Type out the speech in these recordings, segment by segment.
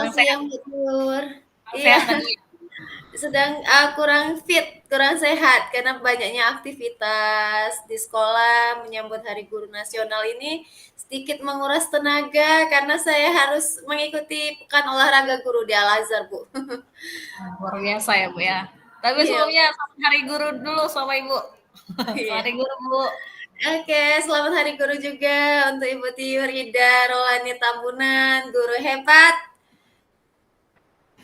Selamat Kurang sehat siang, Bu Nur. kurang Iya, sehat tadi ya? sedang kurang fit, kurang sehat karena banyaknya aktivitas di sekolah menyambut Hari Guru Nasional ini sedikit menguras tenaga karena saya harus mengikuti pekan olahraga guru di Al-Azhar, Bu. Luar biasa ya, Bu, ya. Tapi Iya, sebelumnya selamat Hari Guru dulu sama Ibu. Selamat iya. Hari Guru, Bu. Oke, selamat Hari Guru juga untuk Ibu Tiur Ida Rolani Tambunan, guru hebat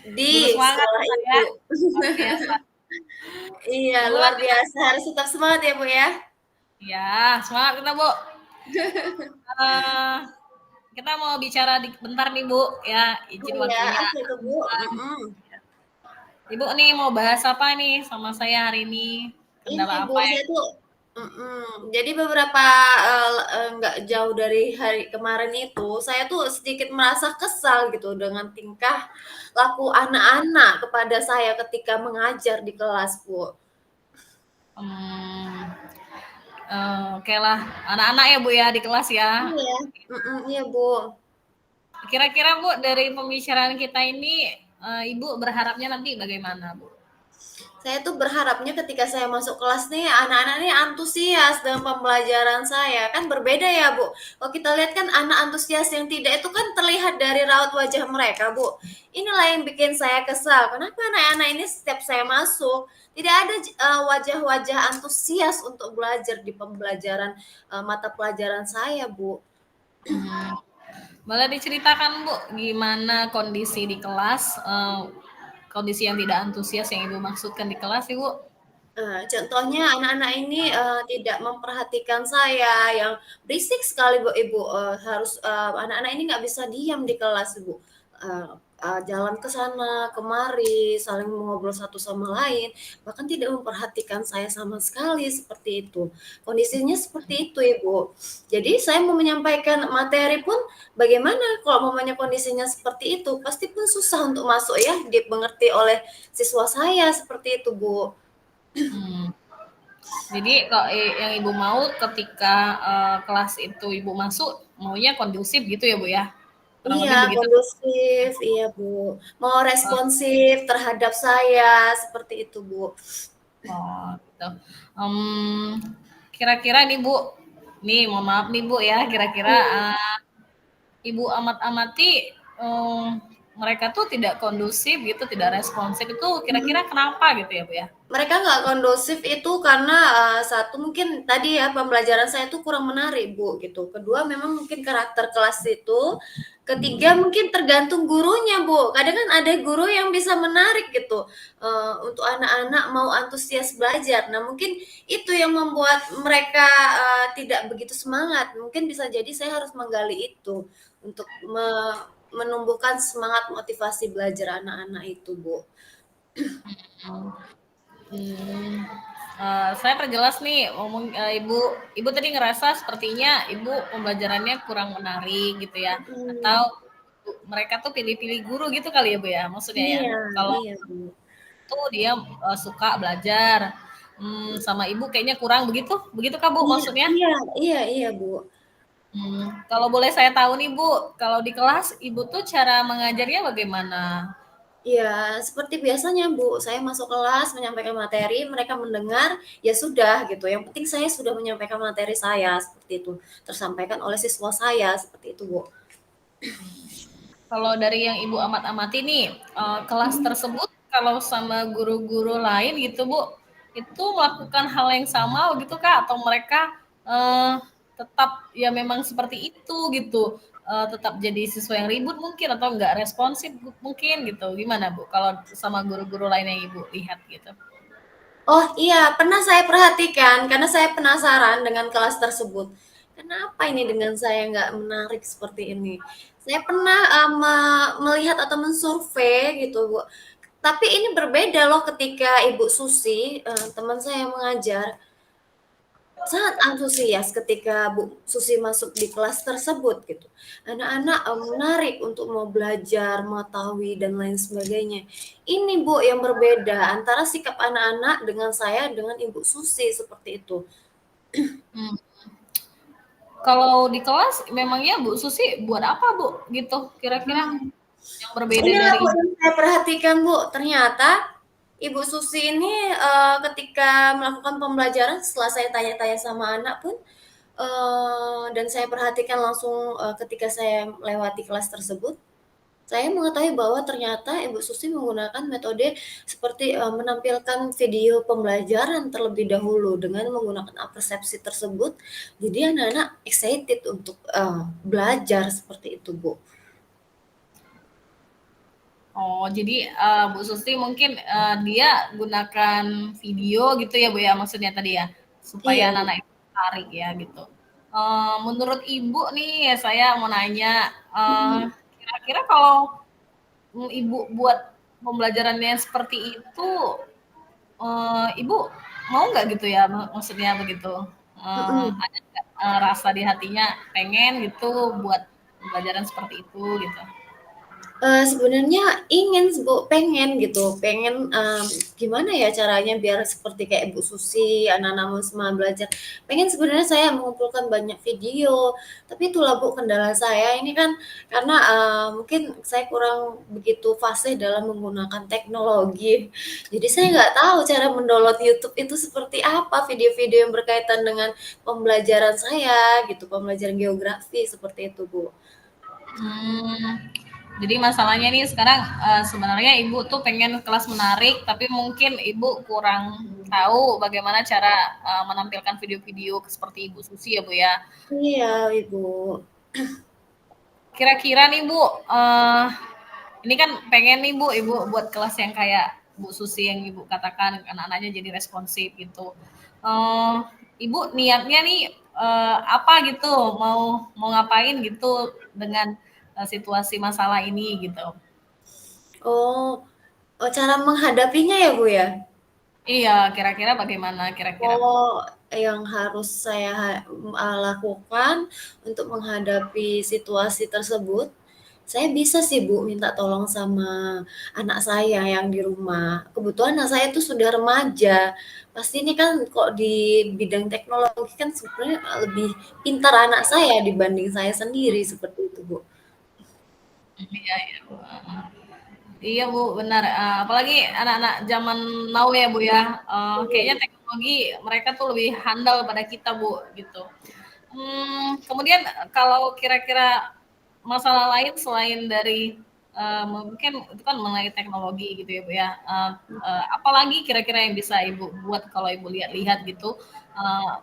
Guru di semangat sekolah saya, Ibu. luar biasa. Iya, Gimana luar biasa. Harus tetap semangat ya, Bu ya. ya, semangat kita, Bu. Eee, kita mau bicara bentar nih, Bu, ya, izin Iya, waktunya. apa itu, Bu? Mhm. Ibu nih mau bahas apa nih sama saya hari ini? Ini, Kendala Bu, apa yang saya tuh jadi beberapa, nggak jauh dari hari kemarin itu, saya tuh sedikit merasa kesal gitu dengan tingkah laku anak-anak kepada saya ketika mengajar di kelas, Bu. mmm, okelah, anak-anak ya, Bu, ya, di kelas ya? Iya, iya, Bu. Kira-kira Bu, dari pembicaraan kita ini, Ibu berharapnya nanti bagaimana Bu? Saya tuh berharapnya ketika saya masuk kelas nih, anak-anak nih antusias dengan pembelajaran saya. Kan berbeda ya, Bu. Kalau kita lihat kan anak antusias yang tidak itu kan terlihat dari raut wajah mereka, Bu. Inilah yang bikin saya kesal. Kenapa anak-anak ini setiap saya masuk, tidak ada wajah-wajah antusias untuk belajar di pembelajaran mata pelajaran saya, Bu. Hmm, boleh diceritakan Bu, gimana kondisi di kelas, kondisi yang tidak antusias yang Ibu maksudkan di kelas Ibu? Contohnya anak-anak ini, tidak memperhatikan saya, yang berisik sekali Bu, Ibu, harus anak-anak ini nggak bisa diam di kelas, Ibu. Eee jalan ke sana kemari, saling mengobrol satu sama lain, bahkan tidak memperhatikan saya sama sekali, seperti itu. Kondisinya seperti itu, Ibu. Jadi saya mau menyampaikan materi pun bagaimana kalau umpamanya kondisinya seperti itu, pasti pun susah untuk masuk ya, dimengerti oleh siswa saya, seperti itu, Bu. Hmm, jadi kok yang Ibu mau ketika kelas itu Ibu masuk maunya kondusif gitu ya Bu ya? Kurang Iya, lebih begitu. kondusif, iya, Bu. Mau Oh, responsif terhadap saya, seperti itu, Bu. oh gitu. Mmm, kira-kira nih Bu, nih mohon maaf nih Bu ya, kira-kira, Iya. Ibu amat-amati, mereka tuh tidak kondusif gitu, tidak responsif itu kira-kira Mhm. kenapa gitu ya Bu ya? Mereka nggak kondusif itu karena, satu mungkin tadi ya, pembelajaran saya itu kurang menarik, Bu, gitu. Kedua memang mungkin karakter kelas itu. Ketiga mungkin tergantung gurunya, Bu. Kadang kan ada guru yang bisa menarik gitu, untuk anak-anak mau antusias belajar. Nah, mungkin itu yang membuat mereka, tidak begitu semangat. Mungkin bisa jadi saya harus menggali itu untuk menumbuhkan semangat motivasi belajar anak-anak itu, Bu. Hmm, saya perjelas nih ngomong, Ibu Ibu tadi ngerasa sepertinya Ibu pembelajarannya kurang menarik gitu ya, atau Mhm. mereka tuh pilih-pilih guru gitu kali ya Bu ya, maksudnya ya? Iya, Kalau iya, Bu. tuh dia, suka belajar, sama Ibu kayaknya kurang begitu? Begitukah Bu Iya, maksudnya? iya, iya, iya, Bu. Kalau boleh saya tahu nih Bu, kalau di kelas Ibu tuh cara mengajarnya bagaimana? Iya, seperti biasanya, Bu. Saya masuk kelas menyampaikan materi, mereka mendengar, ya sudah gitu. Yang penting saya sudah menyampaikan materi saya, seperti itu. Tersampaikan oleh siswa saya, seperti itu, Bu. Kalau dari yang Ibu amat-amati nih, kelas Mhm. tersebut kalau sama guru-guru lain gitu Bu, itu melakukan hal yang sama gitu Kak? Atau mereka tetap ya memang seperti itu gitu, tetap jadi siswa yang ribut mungkin atau nggak responsif mungkin gitu, gimana Bu kalau sama guru-guru lain yang Ibu lihat gitu? Oh iya, pernah saya perhatikan karena saya penasaran dengan kelas tersebut. Kenapa ini dengan saya nggak menarik seperti ini? Saya pernah melihat atau mensurvei gitu, Bu. Tapi ini berbeda loh ketika Ibu Susi, teman saya yang mengajar, sangat antusias ketika Bu Susi masuk di kelas tersebut gitu. Anak-anak, menarik untuk mau belajar, mengetahui dan lain sebagainya. Ini Bu yang berbeda antara sikap anak-anak dengan saya dengan Ibu Susi seperti itu. Hmm. Kalau di kelas memangnya Bu Susi buat apa Bu gitu kira-kira? yang berbeda Inilah dari Bu yang saya perhatikan Bu, ternyata Ibu Susi ini ketika melakukan pembelajaran setelah saya tanya-tanya sama anak pun dan saya perhatikan langsung ketika saya melewati kelas tersebut, saya mengetahui bahwa ternyata Ibu Susi menggunakan metode seperti menampilkan video pembelajaran terlebih dahulu dengan menggunakan persepsi tersebut. Jadi anak-anak excited untuk belajar seperti itu, Bu. Oh, jadi Bu Susti mungkin dia gunakan video gitu ya Bu ya maksudnya tadi ya, supaya Iya, Bu. anak-anak itu tertarik ya gitu. Menurut Ibu nih saya mau nanya, kira-kira kalau Ibu buat pembelajarannya seperti itu, Ibu mau nggak gitu ya maksudnya begitu? Mhm. Ada nggak rasa di hatinya pengen gitu buat pembelajaran seperti itu gitu? Sebenarnya ingin Bu, pengen gitu, pengen, gimana ya caranya biar seperti kayak Bu Susi, anak-anak semua belajar. Pengen sebenarnya saya mengumpulkan banyak video, tapi itulah Bu kendala saya ini kan karena, mungkin saya kurang begitu fasih dalam menggunakan teknologi. Jadi saya nggak tahu cara mendownload YouTube itu seperti apa, video-video yang berkaitan dengan pembelajaran saya gitu, pembelajaran geografi seperti itu Bu. Hmm, jadi masalahnya nih sekarang sebenarnya ibu tuh pengen kelas menarik, tapi mungkin ibu kurang tahu bagaimana cara menampilkan video-video seperti Ibu Susi ya Bu ya. Iya Ibu. Kira-kira nih Bu, ini kan pengen nih Bu, Ibu buat kelas yang kayak Bu Susi yang Ibu katakan anak-anaknya jadi responsif gitu. Eh, Ibu niatnya nih apa gitu, mau mau ngapain gitu dengan situasi masalah ini gitu. Oh, oh cara menghadapinya ya, Bu, ya? Iya, kira-kira bagaimana kira-kira? Oh, yang harus saya lakukan untuk menghadapi situasi tersebut, saya bisa sih, Bu, minta tolong sama anak saya yang di rumah. Kebetulan anak saya tuh sudah remaja. Pasti ini kan kok di bidang teknologi kan sebenarnya lebih pintar anak saya dibanding saya sendiri, seperti itu, Bu. Iya, iya. Iya Bu, benar. Apalagi anak-anak zaman now ya Bu ya. Kayaknya Iya. teknologi mereka tuh lebih handal pada kita Bu, gitu. Kemudian kalau kira-kira masalah lain selain dari mungkin itu kan mengenai teknologi gitu ya Bu ya. Apalagi kira-kira yang bisa Ibu buat kalau Ibu lihat-lihat gitu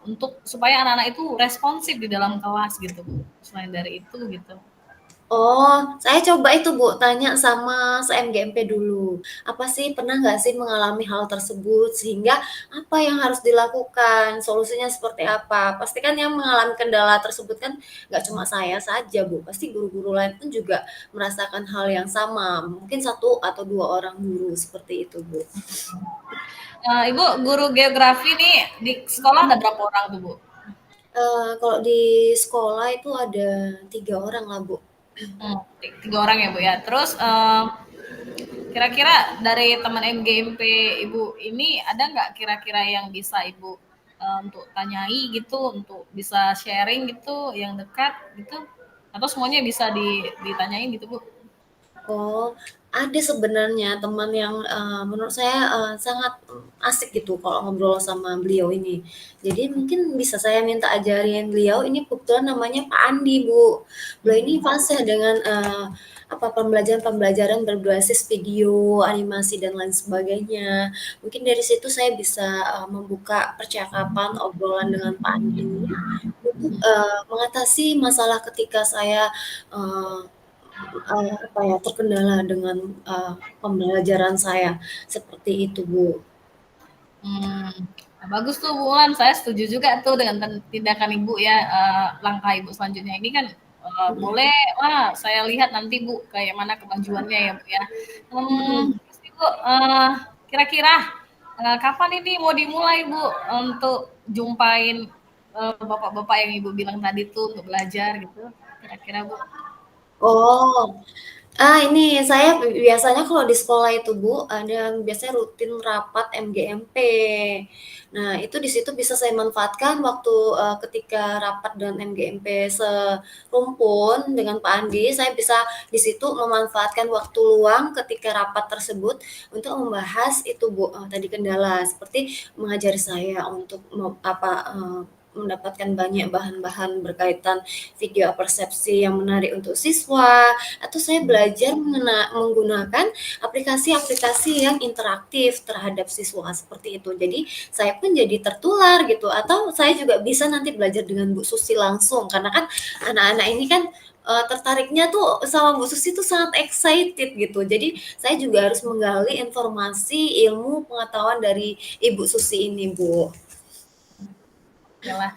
untuk supaya anak-anak itu responsif di dalam kelas gitu Bu. Selain dari itu gitu. Oh, saya coba itu Bu, tanya sama se-MGMP dulu. Apa sih, pernah nggak sih mengalami hal tersebut? Sehingga apa yang harus dilakukan? Solusinya seperti apa? Pasti kan yang mengalami kendala tersebut kan nggak cuma saya saja Bu, pasti guru-guru lain pun juga merasakan hal yang sama. Mungkin satu atau dua orang guru seperti itu Bu. Ibu guru geografi nih di sekolah ada berapa orang tuh Bu? Kalau di sekolah itu ada 3 orang lah Bu. Tiga orang ya Bu ya. Terus kira-kira dari teman MGMP Ibu ini ada nggak kira-kira yang bisa Ibu untuk tanyai gitu, untuk bisa sharing gitu, yang dekat gitu? Atau semuanya bisa ditanyain gitu Bu? Oh, ada sebenarnya teman yang, menurut saya, sangat, asik gitu kalau ngobrol sama beliau ini. Jadi mungkin bisa saya minta ajarin beliau, ini kebetulan namanya Pak Andi, Bu. Beliau ini fasih dengan, pembelajaran-pembelajaran berbasis video, animasi, dan lain sebagainya. Mungkin dari situ saya bisa, membuka percakapan, obrolan dengan Pak Andi ini untuk, mengatasi masalah ketika saya, eee apa ya, terkendala dengan, pembelajaran saya, seperti itu, Bu. Hmm, nah bagus tuh Bu Ulan, saya setuju juga tuh dengan tindakan Ibu ya, langkah Ibu selanjutnya ini kan Mhm, boleh lah saya lihat nanti Bu kayak mana kemajuannya ya Bu ya. mhm. Terus nih, Bu, kira-kira kapan ini mau dimulai Bu untuk jumpain bapak-bapak yang Ibu bilang tadi tuh untuk belajar gitu, kira-kira Bu? Oh. Ini saya biasanya kalau di sekolah itu Bu, ada biasanya rutin rapat MGMP. Nah, itu di situ bisa saya manfaatkan waktu, ketika rapat dengan MGMP serumpun dengan Pak Andi, saya bisa di situ memanfaatkan waktu luang ketika rapat tersebut untuk membahas itu Bu, tadi kendala seperti mengajari saya untuk mendapatkan banyak bahan-bahan berkaitan video persepsi yang menarik untuk siswa, atau saya belajar menggunakan aplikasi-aplikasi yang interaktif terhadap siswa seperti itu. Jadi saya pun jadi tertular gitu, atau saya juga bisa nanti belajar dengan Bu Susi langsung karena kan anak-anak ini kan tertariknya tuh sama Bu Susi tuh sangat excited gitu. Jadi saya juga harus menggali informasi, ilmu, pengetahuan dari Ibu Susi ini, Bu. Yalah.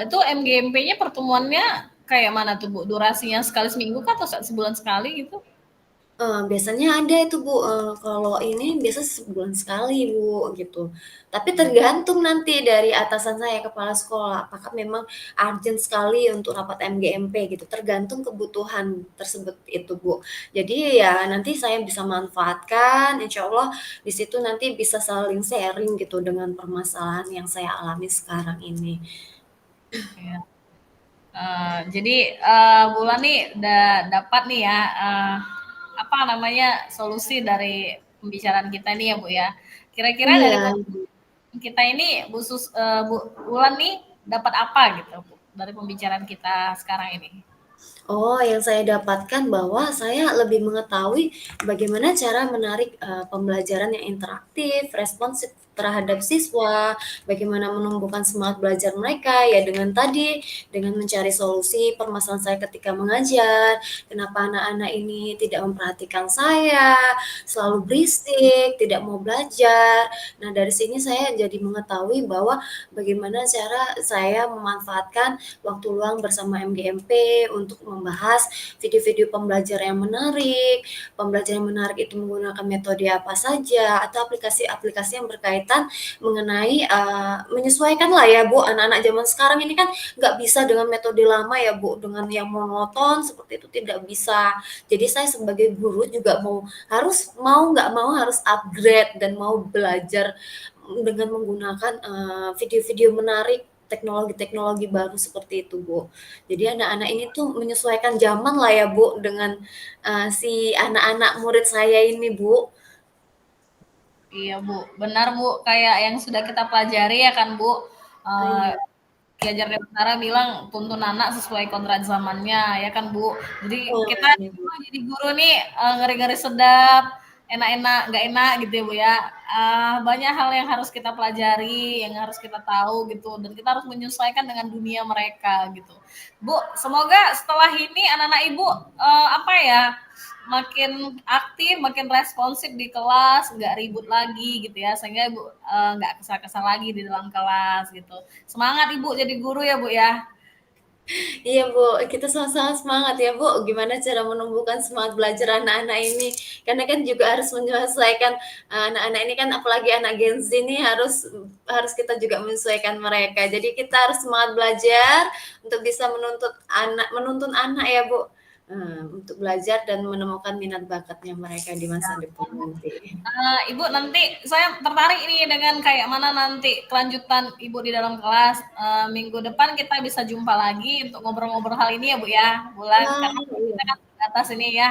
Itu MGMP-nya pertemuannya kayak mana tuh Bu? Durasinya sekali seminggu kah atau sebulan sekali gitu? Biasanya ada itu, Bu, kalau ini biasa sebulan sekali, Bu, gitu. Tapi tergantung nanti dari atasan saya, kepala sekolah, apakah memang urgent sekali untuk rapat MGMP gitu, tergantung kebutuhan tersebut itu, Bu. Jadi ya nanti saya bisa manfaatkan, insya Allah di situ nanti bisa saling sharing gitu dengan permasalahan yang saya alami sekarang ini. Ya. Jadi bulan nih udah dapat nih ya apa namanya solusi dari pembicaraan kita nih ya Bu ya. Kira-kira Iya. dari kita ini Bu Bulan nih dapat apa gitu Bu dari pembicaraan kita sekarang ini? Oh, yang saya dapatkan bahwa saya lebih mengetahui bagaimana cara menarik, pembelajaran yang interaktif, responsif terhadap siswa, bagaimana menumbuhkan semangat belajar mereka, ya dengan tadi, dengan mencari solusi permasalahan saya ketika mengajar, kenapa anak-anak ini tidak memperhatikan saya, selalu berisik, tidak mau belajar. Nah, dari sini saya jadi mengetahui bahwa bagaimana cara saya memanfaatkan waktu luang bersama MGMP untuk membahas video-video pembelajaran yang menarik. Pembelajaran yang menarik itu menggunakan metode apa saja atau aplikasi-aplikasi yang berkaitan mengenai menyesuaikan lah ya Bu, anak-anak zaman sekarang ini kan nggak bisa dengan metode lama ya Bu, dengan yang monoton seperti itu tidak bisa. Jadi saya sebagai guru juga mau nggak mau harus upgrade dan mau belajar dengan menggunakan video-video menarik, teknologi-teknologi baru seperti itu, Bu. Jadi anak-anak ini tuh menyesuaikan zaman lah ya, Bu, dengan si anak-anak murid saya ini, Bu. Iya Bu, benar Bu, kayak yang sudah kita pelajari ya kan Bu. Eh, Iya, Ki Hajar Dewantara bilang tuntun anak sesuai kontrak zamannya ya kan Bu. Jadi kita iya, Bu. jadi guru nih ngeri-ngeri sedap, enak-enak, nggak enak gitu ya Bu ya. Banyak hal yang harus kita pelajari, yang harus kita tahu gitu, dan kita harus menyesuaikan dengan dunia mereka gitu. Bu, semoga setelah ini anak-anak Ibu apa ya makin aktif, makin responsif di kelas, nggak ribut lagi gitu ya, sehingga Ibu nggak kesal-kesal lagi di dalam kelas gitu. Semangat Ibu jadi guru ya Bu ya. Iya, Bu, kita sama-sama semangat ya, Bu. Gimana cara menumbuhkan semangat belajar anak-anak ini? Karena kan juga harus menyesuaikan anak-anak ini kan apalagi anak Gen Z ini harus harus kita juga menyesuaikan mereka. Jadi kita harus semangat belajar untuk bisa menuntun anak ya, Bu. Untuk belajar dan menemukan minat bakatnya mereka di masa depan nanti. Ibu nanti saya tertarik nih dengan kayak mana nanti kelanjutan Ibu di dalam kelas. Minggu depan kita bisa jumpa lagi untuk ngobrol-ngobrol hal ini ya Bu ya, Bulan. Wah, Karena kita iya. kan atas ini ya.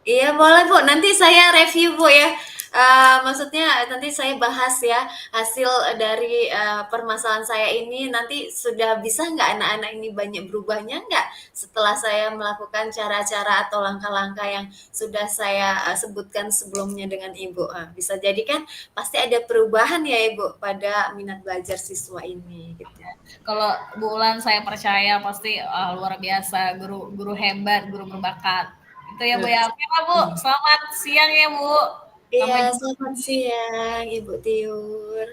Iya boleh Bu, nanti saya review Bu ya. Maksudnya nanti saya bahas ya hasil dari permasalahan saya ini nanti sudah bisa nggak anak-anak ini banyak berubahnya nggak setelah saya melakukan cara-cara atau langkah-langkah yang sudah saya sebutkan sebelumnya dengan Ibu. Bisa jadi kan pasti ada perubahan ya Ibu pada minat belajar siswa ini gitu. Kalau Bu Ulan saya percaya pasti luar biasa, guru guru hebat, guru berbakat. Itu ya Bu ya. Oke lah Bu, selamat siang ya Bu. Iya, Sampai jumpa selamat lagi. siang Ibu Tiur.